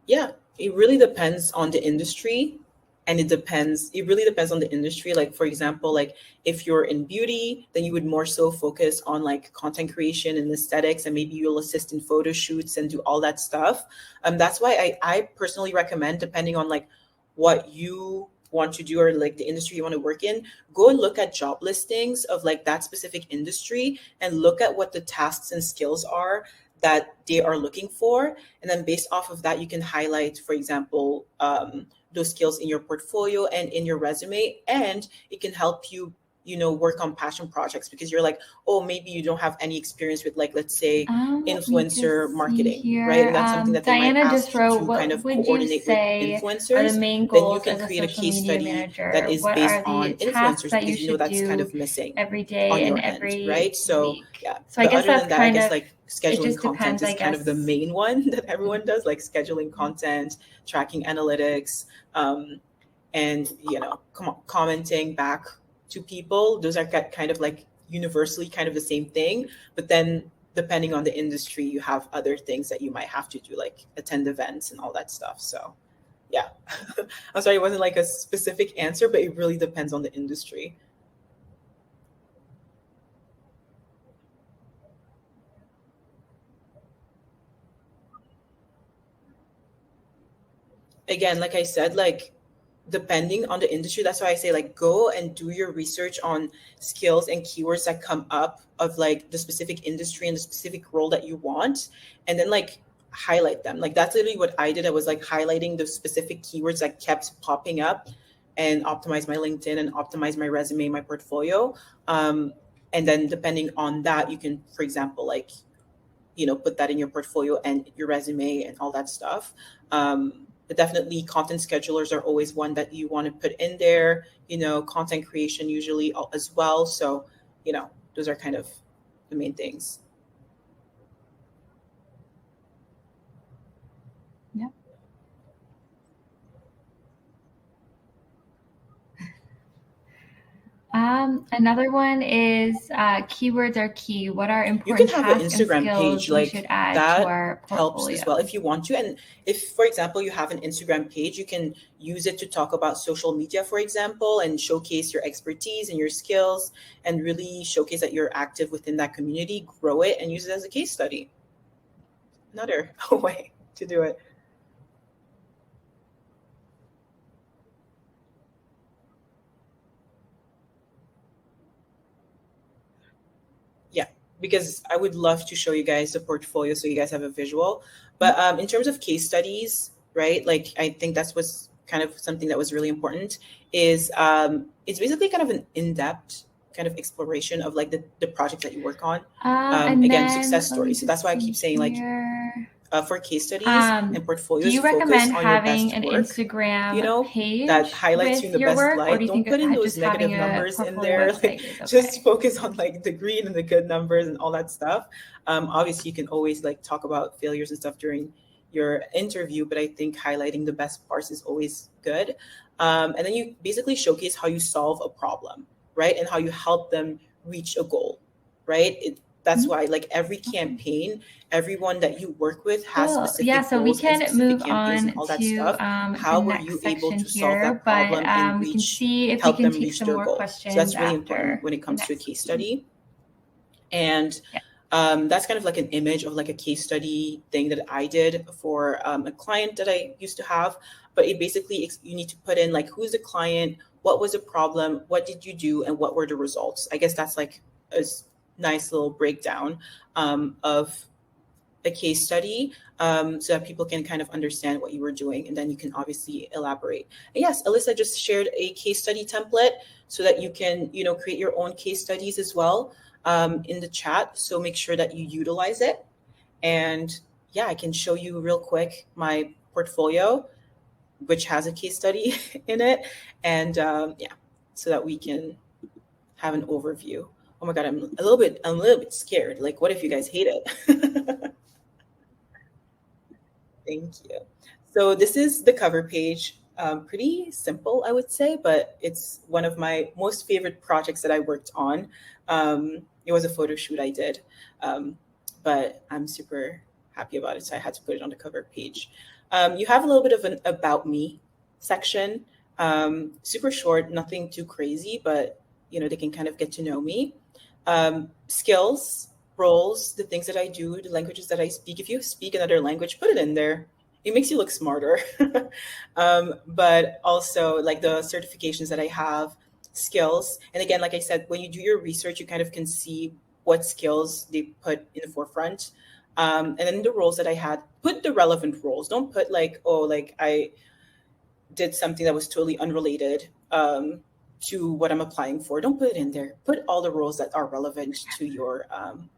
Speaker 3: Yeah, it really depends on the industry. And it really depends on the industry. Like, for example, like if you're in beauty, then you would more so focus on like content creation and aesthetics, and maybe you'll assist in photo shoots and do all that stuff. That's why I personally recommend, depending on like what you want to do or like the industry you want to work in, go and look at job listings of like that specific industry and look at what the tasks and skills are that they are looking for. And then based off of that, you can highlight, for example, those skills in your portfolio and in your resume. And it can help you, work on passion projects because you're like, oh, maybe you don't have any experience with like, let's say,
Speaker 1: Let me
Speaker 3: influencer
Speaker 1: just see
Speaker 3: marketing,
Speaker 1: here.
Speaker 3: right? And that's something that they might
Speaker 1: Diana
Speaker 3: ask
Speaker 1: just
Speaker 3: you
Speaker 1: wrote,
Speaker 3: to
Speaker 1: what
Speaker 3: kind of
Speaker 1: would you
Speaker 3: coordinate with
Speaker 1: say are the
Speaker 3: influencers.
Speaker 1: main
Speaker 3: Then you
Speaker 1: goals
Speaker 3: can
Speaker 1: as a
Speaker 3: create a
Speaker 1: social
Speaker 3: case
Speaker 1: media
Speaker 3: study
Speaker 1: manager?
Speaker 3: that is
Speaker 1: What
Speaker 3: based
Speaker 1: are
Speaker 3: on
Speaker 1: the tasks
Speaker 3: influencers
Speaker 1: that you
Speaker 3: because
Speaker 1: should
Speaker 3: that's kind
Speaker 1: do
Speaker 3: of missing
Speaker 1: every
Speaker 3: on
Speaker 1: day and
Speaker 3: your end,
Speaker 1: every
Speaker 3: right? So
Speaker 1: week?
Speaker 3: yeah,
Speaker 1: So I
Speaker 3: but
Speaker 1: guess
Speaker 3: other
Speaker 1: that's
Speaker 3: than that, I
Speaker 1: kind
Speaker 3: guess
Speaker 1: of,
Speaker 3: like
Speaker 1: it
Speaker 3: scheduling
Speaker 1: just
Speaker 3: content
Speaker 1: depends, I
Speaker 3: is kind of the
Speaker 1: guess.
Speaker 3: main one that everyone does, like scheduling content, tracking analytics, and commenting back to people. Those are kind of like universally kind of the same thing, but then depending on the industry, you have other things that you might have to do, like attend events and all that stuff. So yeah. I'm sorry, it wasn't like a specific answer, but it really depends on the industry. Again, like I said, like depending on the industry, that's why I say like go and do your research on skills and keywords that come up of like the specific industry and the specific role that you want, and then like highlight them. Like that's literally what I did. I was like highlighting the specific keywords that kept popping up and optimize my LinkedIn and optimize my resume, my portfolio. And then depending on that, you can, for example, like, put that in your portfolio and your resume and all that stuff. But definitely content schedulers are always one that you want to put in there, content creation usually as well. So, those are kind of the main things.
Speaker 1: Yeah. Another one is keywords are key. What are important
Speaker 3: You can have an
Speaker 1: tasks and
Speaker 3: Instagram
Speaker 1: skills
Speaker 3: page
Speaker 1: we
Speaker 3: like
Speaker 1: should add
Speaker 3: that
Speaker 1: to our
Speaker 3: helps
Speaker 1: portfolio?
Speaker 3: as well if you want to. And if, for example, you have an Instagram page, you can use it to talk about social media, for example, and showcase your expertise and your skills and really showcase that you're active within that community, grow it, and use it as a case study. Another way to do it. Yeah, because I would love to show you guys the portfolio so you guys have a visual. But in terms of case studies, right? Like I think that's what's kind of something that was really important is it's basically kind of an in-depth kind of exploration of like the projects that you work on. Again, success stories. So that's why I keep saying like for case studies and portfolios,
Speaker 1: do you recommend
Speaker 3: focus on
Speaker 1: having
Speaker 3: your
Speaker 1: an
Speaker 3: best work,
Speaker 1: Instagram page
Speaker 3: that highlights you in
Speaker 1: with
Speaker 3: the
Speaker 1: your
Speaker 3: best
Speaker 1: work,
Speaker 3: light.
Speaker 1: or do you
Speaker 3: Don't
Speaker 1: think
Speaker 3: put in those
Speaker 1: just having
Speaker 3: negative
Speaker 1: a
Speaker 3: numbers in
Speaker 1: portfolio
Speaker 3: there.
Speaker 1: website
Speaker 3: Like,
Speaker 1: is okay?
Speaker 3: just focus on like the green and the good numbers and all that stuff. Obviously, you can always like talk about failures and stuff during your interview, but I think highlighting the best parts is always good. And then you basically showcase how you solve a problem, right? And how you help them reach a goal, right? That's why like every campaign, everyone that you work with has specific
Speaker 1: Yeah, so we
Speaker 3: goals and
Speaker 1: can
Speaker 3: specific
Speaker 1: move
Speaker 3: campaigns
Speaker 1: on
Speaker 3: and all that
Speaker 1: to
Speaker 3: stuff. How
Speaker 1: the
Speaker 3: were
Speaker 1: next
Speaker 3: you able
Speaker 1: section
Speaker 3: to solve
Speaker 1: here,
Speaker 3: that problem and
Speaker 1: we can
Speaker 3: reach,
Speaker 1: see if we
Speaker 3: help
Speaker 1: can
Speaker 3: them
Speaker 1: take
Speaker 3: reach
Speaker 1: some
Speaker 3: their
Speaker 1: more
Speaker 3: goal?
Speaker 1: questions.
Speaker 3: So that's really
Speaker 1: after
Speaker 3: important when it comes
Speaker 1: the
Speaker 3: to a
Speaker 1: next
Speaker 3: case
Speaker 1: section.
Speaker 3: study. And that's kind of like an image of like a case study thing that I did for a client that I used to have. But it basically, you need to put in like, who's the client, what was the problem, what did you do, and what were the results? I guess that's like a nice little breakdown of a case study, so that people can kind of understand what you were doing, and then you can obviously elaborate. And yes, Alyssa just shared a case study template so that you can create your own case studies as well in the chat. So make sure that you utilize it. And yeah, I can show you real quick my portfolio, which has a case study in it, and yeah, so that we can have an overview. Oh my god, I'm a little bit scared. Like, what if you guys hate it? Thank you. So this is the cover page. Pretty simple, I would say, but it's one of my most favorite projects that I worked on. It was a photo shoot I did, but I'm super happy about it, so I had to put it on the cover page. You have a little bit of an about me section. Super short, nothing too crazy, but they can kind of get to know me. Skills, roles, the things that I do, the languages that I speak. If you speak another language, put it in there. It makes you look smarter. But also like the certifications that I have, skills. And again, like I said, when you do your research, you kind of can see what skills they put in the forefront. And then the roles that I had, put the relevant roles. Don't put like, oh, like I did something that was totally unrelated to what I'm applying for. Don't put it in there. Put all the roles that are relevant to your current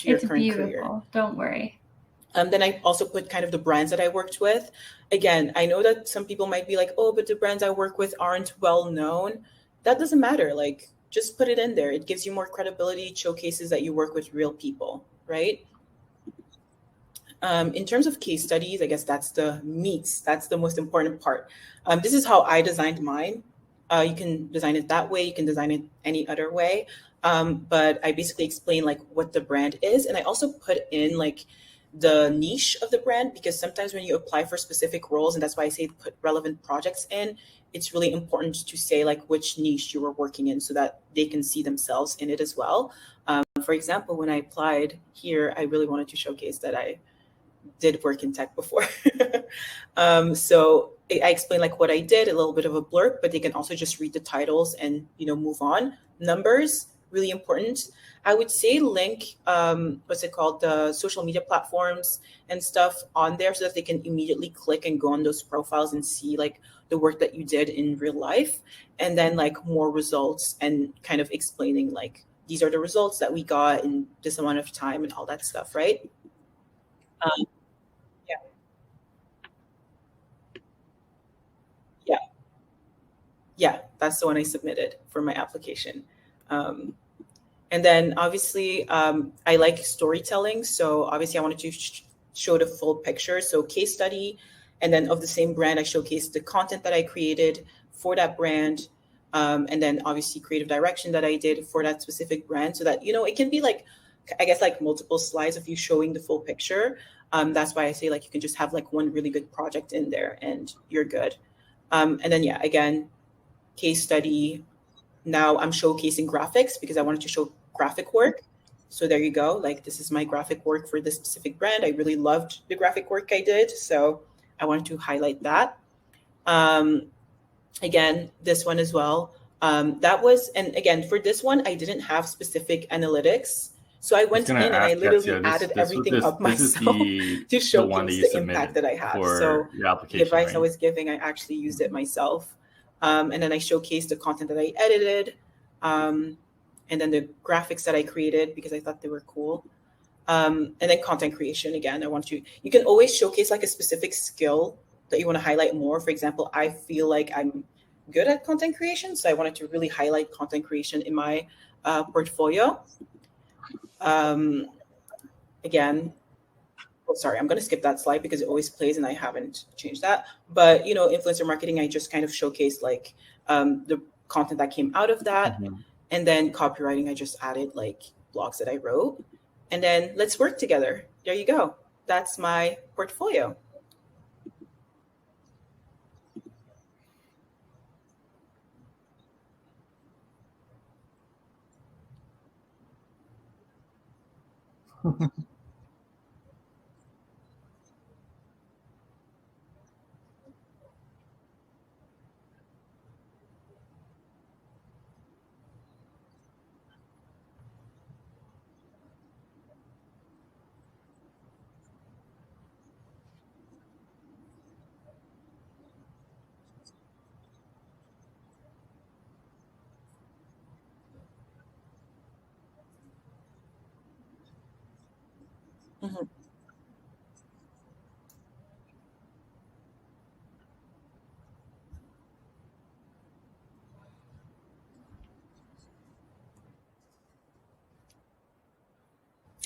Speaker 1: beautiful
Speaker 3: career.
Speaker 1: Don't worry.
Speaker 3: Then I also put kind of the brands that I worked with. Again, I know that some people might be like, oh, but the brands I work with aren't well known. That doesn't matter. Like, just put it in there. It gives you more credibility, showcases that you work with real people, right? In terms of case studies, I guess that's the meat. That's the most important part. This is how I designed mine. You can design it that way. You can design it any other way. But I basically explain like what the brand is. And I also put in like the niche of the brand, because sometimes when you apply for specific roles, and that's why I say put relevant projects in, it's really important to say like which niche you were working in so that they can see themselves in it as well. For example, when I applied here, I really wanted to showcase that I did work in tech before. So I explained like what I did, a little bit of a blurb, but they can also just read the titles and, move on. Numbers, really important. I would say link, what's it called? The social media platforms and stuff on there so that they can immediately click and go on those profiles and see like the work that you did in real life. And then like more results and kind of explaining like, these are the results that we got in this amount of time and all that stuff, right? Um, yeah, yeah, yeah. That's the one I submitted for my application. Um, and then obviously, I like storytelling. So obviously, I wanted to show the full picture. So case study, and then of the same brand, I showcased the content that I created for that brand. And then obviously creative direction that I did for that specific brand, so that it can be like, I guess, like multiple slides of you showing the full picture. That's why I say like you can just have like one really good project in there and you're good. And then yeah, again, case study. Now I'm showcasing graphics because I wanted to show graphic work. So there you go. Like this is my graphic work for this specific brand. I really loved the graphic work I did, so I wanted to highlight that. Um, Again, this one as well. That was, and again, for this one, I didn't have specific analytics. So I went in and I literally added everything up myself to showcase the impact that I have. So the advice I was giving, I actually used it myself. And then I showcased the content that I edited, and then the graphics that I created because I thought they were cool. And then content creation. Again, you can always showcase like a specific skill that you want to highlight more. For example, I feel like I'm good at content creation, so I wanted to really highlight content creation in my portfolio. Again, oh, sorry, I'm going to skip that slide because it always plays and I haven't changed that. But, influencer marketing, I just kind of showcased like the content that came out of that. Mm-hmm. And then copywriting, I just added like blogs that I wrote. And then let's work together. There you go. That's my portfolio. Mm-hmm.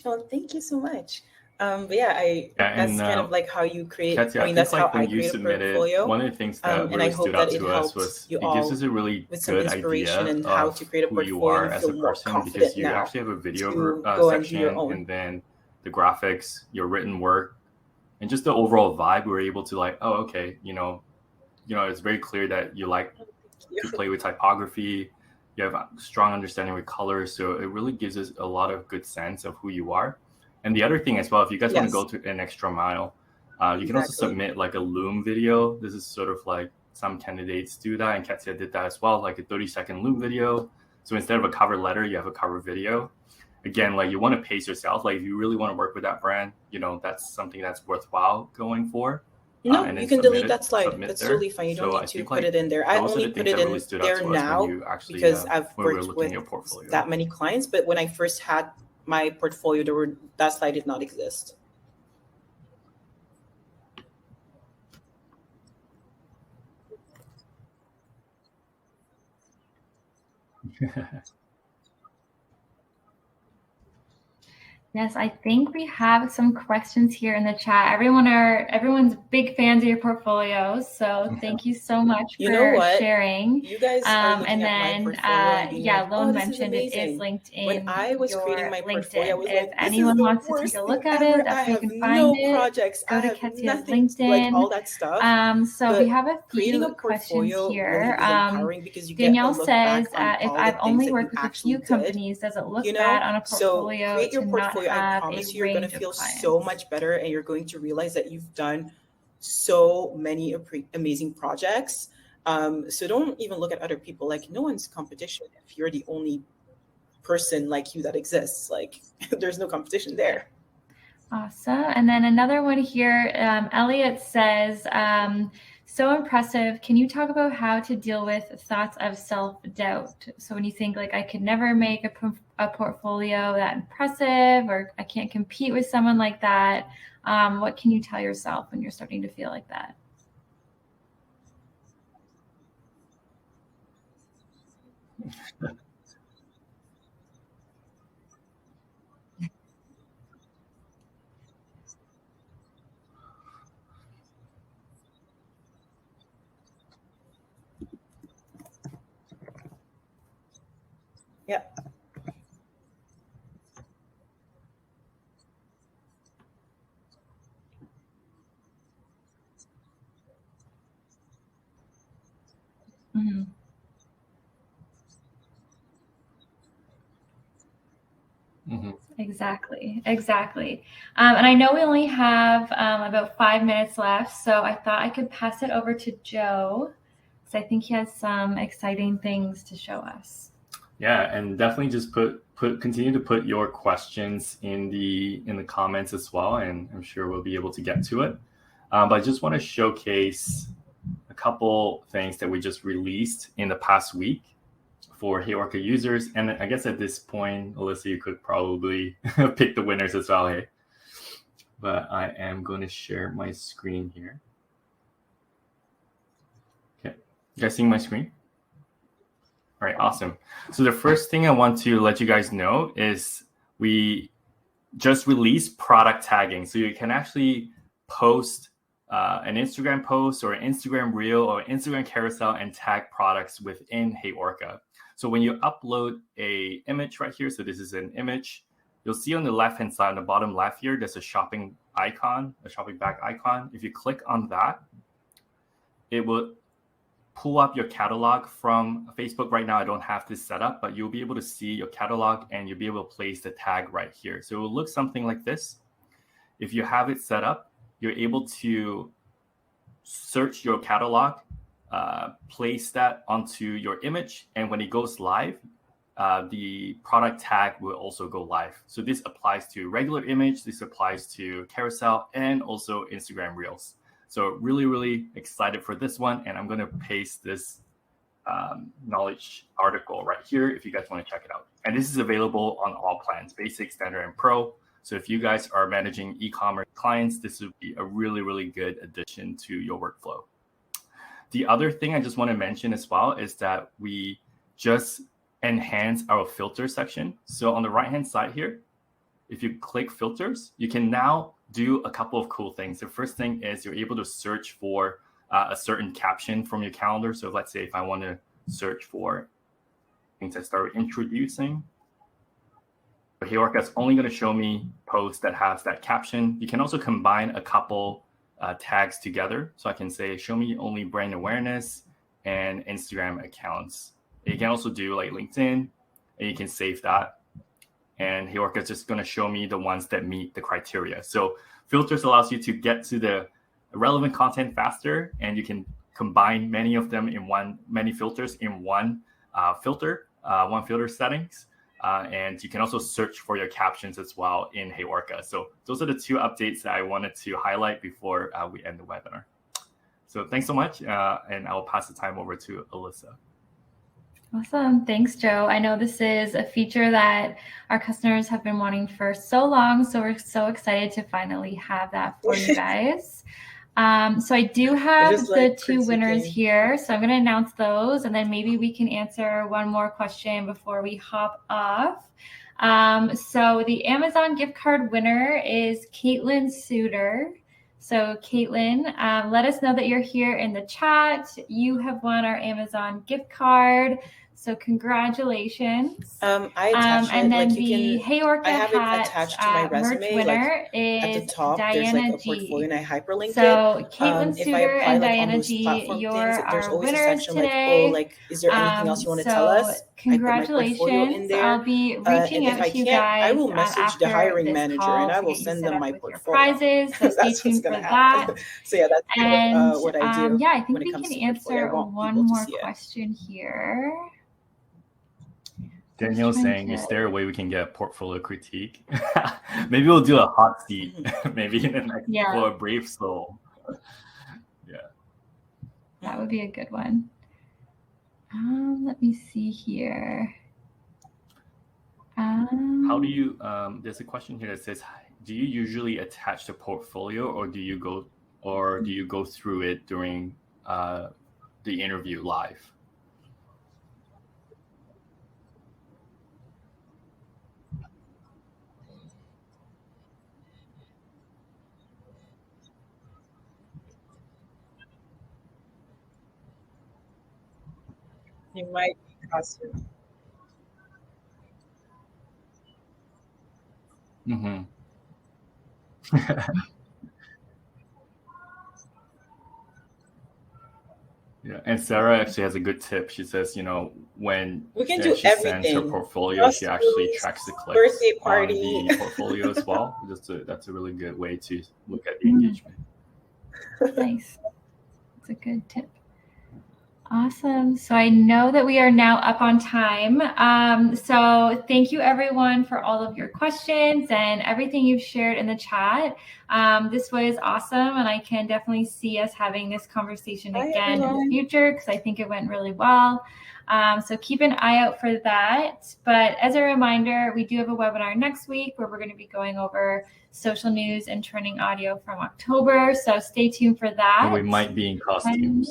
Speaker 3: Oh, thank you so much. But yeah, that's kind of like how you create.
Speaker 2: Katya,
Speaker 3: I mean, that's
Speaker 2: like
Speaker 3: how I create a portfolio.
Speaker 2: One of the things that really stood out to us was it gives us a really good idea
Speaker 3: and how
Speaker 2: of
Speaker 3: to create a
Speaker 2: who you
Speaker 3: portfolio
Speaker 2: are
Speaker 3: and
Speaker 2: as a
Speaker 3: feel more
Speaker 2: person, because
Speaker 3: confident
Speaker 2: you
Speaker 3: now
Speaker 2: actually have a video
Speaker 3: to go and do your
Speaker 2: section,
Speaker 3: own.
Speaker 2: and then the graphics, your written work, and just the overall vibe. We're able to like, oh, okay, it's very clear that you like to play with typography. You have a strong understanding with colors, so it really gives us a lot of good sense of who you are. And the other thing as well, if you guys want to go to an extra mile, you can also submit like a Loom video. This is sort of like some candidates do that, and Katya did that as well, like a 30-second Loom video. So instead of a cover letter, you have a cover video. Again, like you want to pace yourself. Like if you really want to work with that brand, that's something that's worthwhile going for.
Speaker 3: No, you can delete that slide. That's totally fine. You don't need to put it in there. I only put it in there now because I've worked with that many clients. But when I first had my portfolio, that slide did not exist.
Speaker 1: Yes, I think we have some questions here in the chat. Everyone's big fans of your portfolios, so thank you so much for sharing.
Speaker 3: You guys are looking at my portfolio and being like,
Speaker 1: Lone
Speaker 3: this is
Speaker 1: mentioned it
Speaker 3: amazing.
Speaker 1: is linked in
Speaker 3: When I was creating my portfolio, I was
Speaker 1: if
Speaker 3: like,
Speaker 1: anyone wants to take a look at it, that's where you can find it.
Speaker 3: Projects.
Speaker 1: Go
Speaker 3: I
Speaker 1: to
Speaker 3: have
Speaker 1: Ketsia's
Speaker 3: nothing,
Speaker 1: LinkedIn.
Speaker 3: like all that stuff.
Speaker 1: So we have a
Speaker 3: creating
Speaker 1: few
Speaker 3: a
Speaker 1: questions
Speaker 3: portfolio
Speaker 1: here.
Speaker 3: really is empowering because you
Speaker 1: Danielle
Speaker 3: get to look
Speaker 1: says,
Speaker 3: back on
Speaker 1: if
Speaker 3: all
Speaker 1: I've
Speaker 3: the
Speaker 1: only
Speaker 3: things that
Speaker 1: worked
Speaker 3: you
Speaker 1: with a
Speaker 3: actually
Speaker 1: few
Speaker 3: did,
Speaker 1: companies, does it look
Speaker 3: you know?
Speaker 1: bad on a
Speaker 3: So
Speaker 1: portfolio
Speaker 3: create your
Speaker 1: to
Speaker 3: portfolio.
Speaker 1: not
Speaker 3: I
Speaker 1: have
Speaker 3: promise
Speaker 1: a
Speaker 3: you're going to
Speaker 1: range of
Speaker 3: feel
Speaker 1: clients?
Speaker 3: so much better, and you're going to realize that you've done so many amazing projects. So don't even look at other people. Like, no one's competition if you're the only person like you that exists. Like, there's no competition there.
Speaker 1: Awesome. And then another one here, Elliot says, so impressive. Can you talk about how to deal with thoughts of self-doubt? So when you think like, I could never make a portfolio that impressive, or I can't compete with someone like that, what can you tell yourself when you're starting to feel like that?
Speaker 3: Yeah.
Speaker 1: Mm-hmm.
Speaker 2: Mm-hmm.
Speaker 1: Exactly. And I know we only have about 5 minutes left, so I thought I could pass it over to Joe, because I think he has some exciting things to show us.
Speaker 2: Yeah, and definitely just continue to put your questions in the comments as well, and I'm sure we'll be able to get to it. But I just want to showcase a couple things that we just released in the past week for HeyOrca users. And I guess at this point, Alyssa, you could probably pick the winners as well, hey? But I am going to share my screen here. Okay, you guys seeing my screen? All right, awesome. So the first thing I want to let you guys know is we just released product tagging. So you can actually post an Instagram post or an Instagram reel or Instagram carousel and tag products within HeyOrca. So when you upload a image right here, so this is an image, you'll see on the left-hand side, on the bottom left here, there's a shopping icon, a shopping bag icon. If you click on that, it will pull up your catalog from Facebook. Right now, I don't have this set up, but you'll be able to see your catalog and you'll be able to place the tag right here. So it will look something like this. If you have it set up, you're able to search your catalog, place that onto your image, and when it goes live, the product tag will also go live. So this applies to regular image, this applies to carousel, and also Instagram Reels. So really, really excited for this one. And I'm going to paste this knowledge article right here if you guys want to check it out. And this is available on all plans, basic, standard, and pro. So if you guys are managing e-commerce clients, this would be a really, really good addition to your workflow. The other thing I just want to mention as well is that we just enhanced our filter section. So on the right-hand side here, if you click filters, you can now do a couple of cool things. The first thing is you're able to search for a certain caption from your calendar. So let's say if I want to search for things I start introducing, HeyOrca is only going to show me posts that has that caption. You can also combine a couple tags together. So I can say, show me only brand awareness and Instagram accounts. You can also do like LinkedIn, and you can save that. And HeyOrca is just going to show me the ones that meet the criteria. So filters allows you to get to the relevant content faster, and you can combine many of them in many filters in one filter settings. And you can also search for your captions as well in HeyOrca. So those are the two updates that I wanted to highlight before we end the webinar. So thanks so much, and I will pass the time over to Alyssa.
Speaker 1: Awesome. Thanks, Joe. I know this is a feature that our customers have been wanting for so long, so we're so excited to finally have that for you guys. So I do have the two winners here, so I'm going to announce those, and then maybe we can answer one more question before we hop off. So the Amazon gift card winner is Caitlin Suter. So Caitlin, let us know that you're here in the chat. You have won our Amazon gift card. So congratulations.
Speaker 3: I attach
Speaker 1: and
Speaker 3: it,
Speaker 1: then
Speaker 3: like you
Speaker 1: the
Speaker 3: can.
Speaker 1: HeyOrca
Speaker 3: I have it
Speaker 1: Hat
Speaker 3: attached to my
Speaker 1: merch
Speaker 3: resume.
Speaker 1: winner
Speaker 3: Like at the
Speaker 1: is
Speaker 3: top, there's
Speaker 1: Diana
Speaker 3: like a portfolio,
Speaker 1: G.
Speaker 3: and I hyperlink
Speaker 1: So
Speaker 3: it.
Speaker 1: Caitlin
Speaker 3: If I
Speaker 1: Suter
Speaker 3: apply
Speaker 1: and
Speaker 3: like on
Speaker 1: Diana
Speaker 3: those
Speaker 1: G,
Speaker 3: platform
Speaker 1: you're
Speaker 3: things, there's
Speaker 1: our
Speaker 3: always a
Speaker 1: winners
Speaker 3: section
Speaker 1: today.
Speaker 3: like, oh, like, is there anything else you want to tell us?
Speaker 1: Congratulations. I'll be reaching out to you guys
Speaker 3: I will message
Speaker 1: after
Speaker 3: the hiring
Speaker 1: this
Speaker 3: manager
Speaker 1: call
Speaker 3: and I
Speaker 1: to
Speaker 3: will
Speaker 1: get you
Speaker 3: send
Speaker 1: set
Speaker 3: them
Speaker 1: up
Speaker 3: my
Speaker 1: with your
Speaker 3: portfolio.
Speaker 1: prizes. So stay tuned for that.
Speaker 3: So yeah, that's
Speaker 1: And
Speaker 3: what I do.
Speaker 1: yeah, I think
Speaker 3: when it
Speaker 1: we
Speaker 3: comes
Speaker 1: can
Speaker 3: to portfolio. I
Speaker 1: answer
Speaker 3: want
Speaker 1: one
Speaker 3: people to
Speaker 1: more
Speaker 3: see it.
Speaker 1: question here.
Speaker 2: Danielle's saying, is there a way we can get a portfolio critique? Maybe we'll do a hot seat, maybe in the next for a brief soul. Yeah.
Speaker 1: That would be a good one. Let me see here.
Speaker 2: How do you, there's a question here that says, do you usually attach the portfolio or do you go through it during the interview live?
Speaker 3: You might costume.
Speaker 2: Mm-hmm. Yeah, and Sarah actually has a good tip. She says, when she sends her portfolio, she actually tracks the clicks on the portfolio as well. That's a really good way to look at the engagement.
Speaker 1: Nice. That's a good tip. Awesome. So I know that we are now up on time. So thank you everyone for all of your questions and everything you've shared in the chat. This was awesome. And I can definitely see us having this conversation again in the future because I think it went really well. So keep an eye out for that. But as a reminder, we do have a webinar next week where we're going to be going over social news and trending audio from October. So stay tuned for that.
Speaker 2: And we might be in costumes.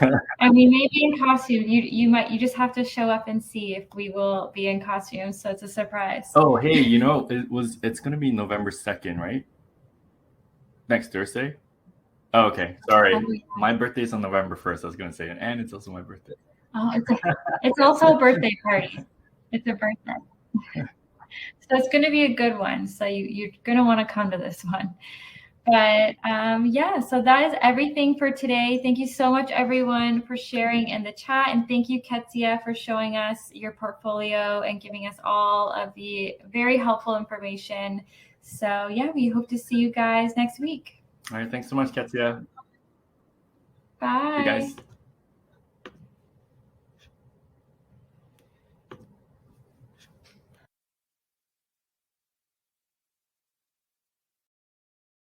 Speaker 1: And we may be in costume. You just have to show up and see if we will be in costume. So it's a surprise.
Speaker 2: Oh, hey, it's going to be November 2nd, right? Next Thursday? Oh, okay. Sorry. My birthday is on November 1st, I was going to say. And it's also my birthday.
Speaker 1: Oh, it's also a birthday party. It's a birthday. So it's going to be a good one. So you're going to want to come to this one. But yeah, so that is everything for today. Thank you so much, everyone, for sharing in the chat. And thank you, Ketsia, for showing us your portfolio and giving us all of the very helpful information. So yeah, we hope to see you guys next week.
Speaker 2: All right. Thanks so much, Ketsia.
Speaker 1: Bye.
Speaker 2: You guys.